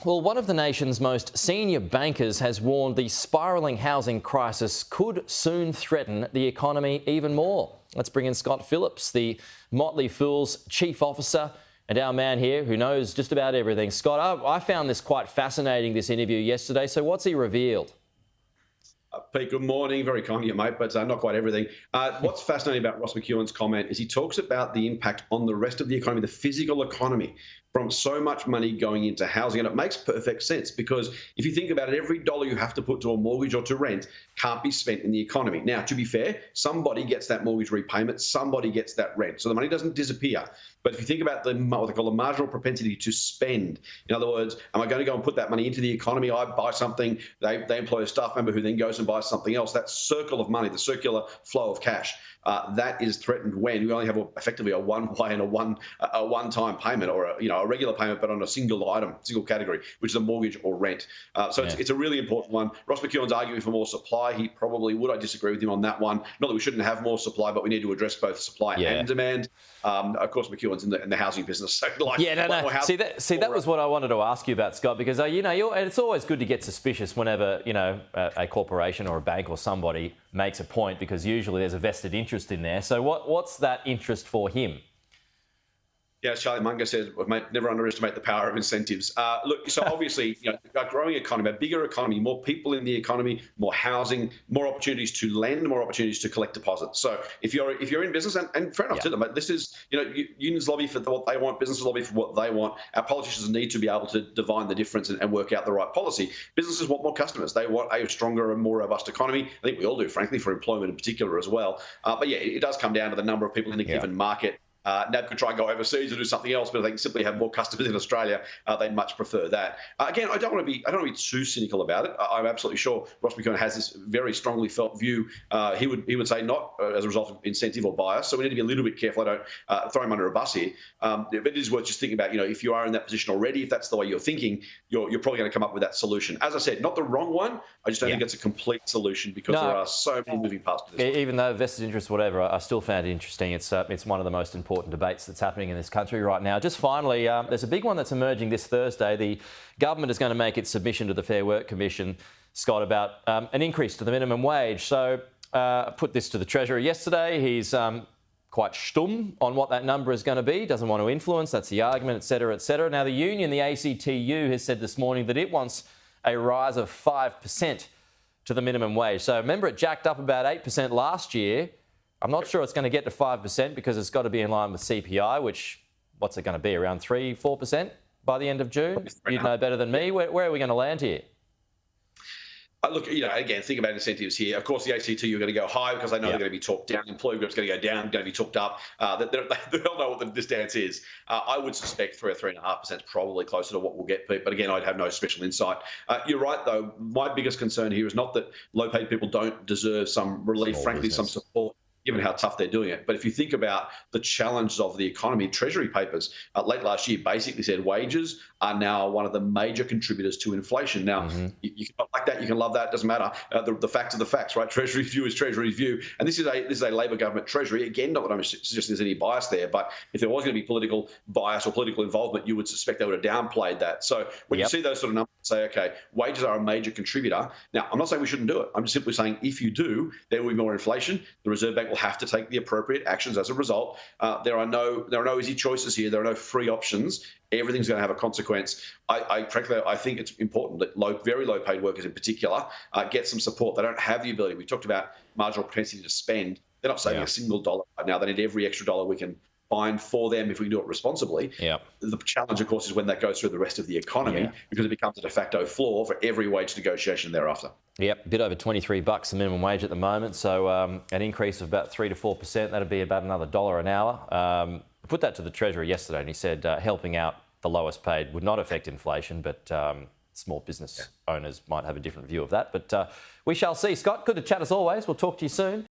Well, one of the nation's most senior bankers has warned the spiralling housing crisis could soon threaten the economy even more. Let's bring in Scott Phillips, the Motley Fool's chief officer, and our man here who knows just about everything. Scott, I found this quite fascinating, this interview yesterday. So what's he revealed? Pete, good morning. Very kind of you, mate, but not quite everything. What's fascinating about Ross McEwan's comment is he talks about the impact on the rest of the economy, the physical economy, from so much money going into housing. And it makes perfect sense because if you think about it, every dollar you have to put to a mortgage or to rent can't be spent in the economy. Now, to be fair, somebody gets that mortgage repayment, somebody gets that rent. So the money doesn't disappear. But if you think about what they call the marginal propensity to spend, in other words, am I going to go and put that money into the economy? I buy something, they employ a staff member who then goes and buys something else. That circle of money, the circular flow of cash, that is threatened when we only have effectively a one-way and a one-time payment, or a regular payment, but on a single item, single category, which is a mortgage or rent. It's a really important one. Ross McEwan's arguing for more supply. He probably would. I disagree with him on that one. Not that we shouldn't have more supply, but we need to address both supply and demand. Of course, McEwan's in the housing business. So that was what I wanted to ask you about, Scott, because it's always good to get suspicious whenever a corporation or a bank or somebody makes a point, because usually there's a vested interest in there. So what's that interest for him? Yeah, as Charlie Munger says, never underestimate the power of incentives. Look, so obviously, a growing economy, a bigger economy, more people in the economy, more housing, more opportunities to lend, more opportunities to collect deposits. So if you're in business, and fair enough to them, but this is, unions lobby for what they want, businesses lobby for what they want. Our politicians need to be able to divine the difference and work out the right policy. Businesses want more customers. They want a stronger and more robust economy. I think we all do, frankly, for employment in particular as well. But yeah, it does come down to the number of people in a given market. NAB could try and go overseas or do something else, but if they can simply have more customers in Australia, they'd much prefer that. Again, I don't want to be too cynical about it. I'm absolutely sure Ross McEwan has this very strongly felt view. He would say not as a result of incentive or bias. So we need to be a little bit careful. I don't throw him under a bus here. But it is worth just thinking about, if you are in that position already, if that's the way you're thinking, you're probably going to come up with that solution. As I said, not the wrong one. I just don't think it's a complete solution because there are so many moving parts to this. Even though vested interest, whatever, I still found it interesting. It's one of the most important debates that's happening in this country right now. Just finally, there's a big one that's emerging this Thursday. The government is going to make its submission to the Fair Work Commission, Scott, about an increase to the minimum wage. So I put this to the Treasurer yesterday. He's quite stum on what that number is going to be, doesn't want to influence. That's the argument, etc., etc. Now, the union, the ACTU, has said this morning that it wants a rise of 5% to the minimum wage. So remember, it jacked up about 8% last year. I'm not sure it's going to get to 5% because it's got to be in line with CPI, which, what's it going to be, around 3-4% by the end of June? You'd know better than me. Where are we going to land here? Look, again, think about incentives here. Of course, the ACTU are going to go high because they know they're going to be talked down. Employee groups going to go down, going to be talked up. They'll know what this dance is. I would suspect 3 or 3.5% is probably closer to what we'll get, Pete. But again, I'd have no special insight. You're right, though. My biggest concern here is not that low-paid people don't deserve some relief, frankly, some support, given how tough they're doing it. But if you think about the challenges of the economy, Treasury papers late last year basically said wages are now one of the major contributors to inflation. Now, you can like that, you can love that, doesn't matter. The facts are the facts, right? Treasury's view is Treasury's view. And this is a Labor government Treasury. Again, not that I'm suggesting there's any bias there, but if there was going to be political bias or political involvement, you would suspect they would have downplayed that. So when you see those sort of numbers, say, okay, wages are a major contributor. Now, I'm not saying we shouldn't do it. I'm just simply saying if you do, there will be more inflation. The Reserve Bank will have to take the appropriate actions as a result. There are no easy choices here. There are no free options. Everything's going to have a consequence. Frankly, I think it's important that very low-paid workers in particular get some support. They don't have the ability. We talked about marginal propensity to spend. They're not saving a single dollar right now. They need every extra dollar we can find for them if we do it responsibly. The challenge, of course, is when that goes through the rest of the economy because it becomes a de facto floor for every wage negotiation thereafter. A bit over $23 the minimum wage at the moment, so an increase of about 3 to 4%. That'd be about another $1 an hour. I put that to the Treasurer yesterday, and he said helping out the lowest paid would not affect inflation, but small business owners might have a different view of that. But we shall see. Scott, good to chat as always. We'll talk to you soon.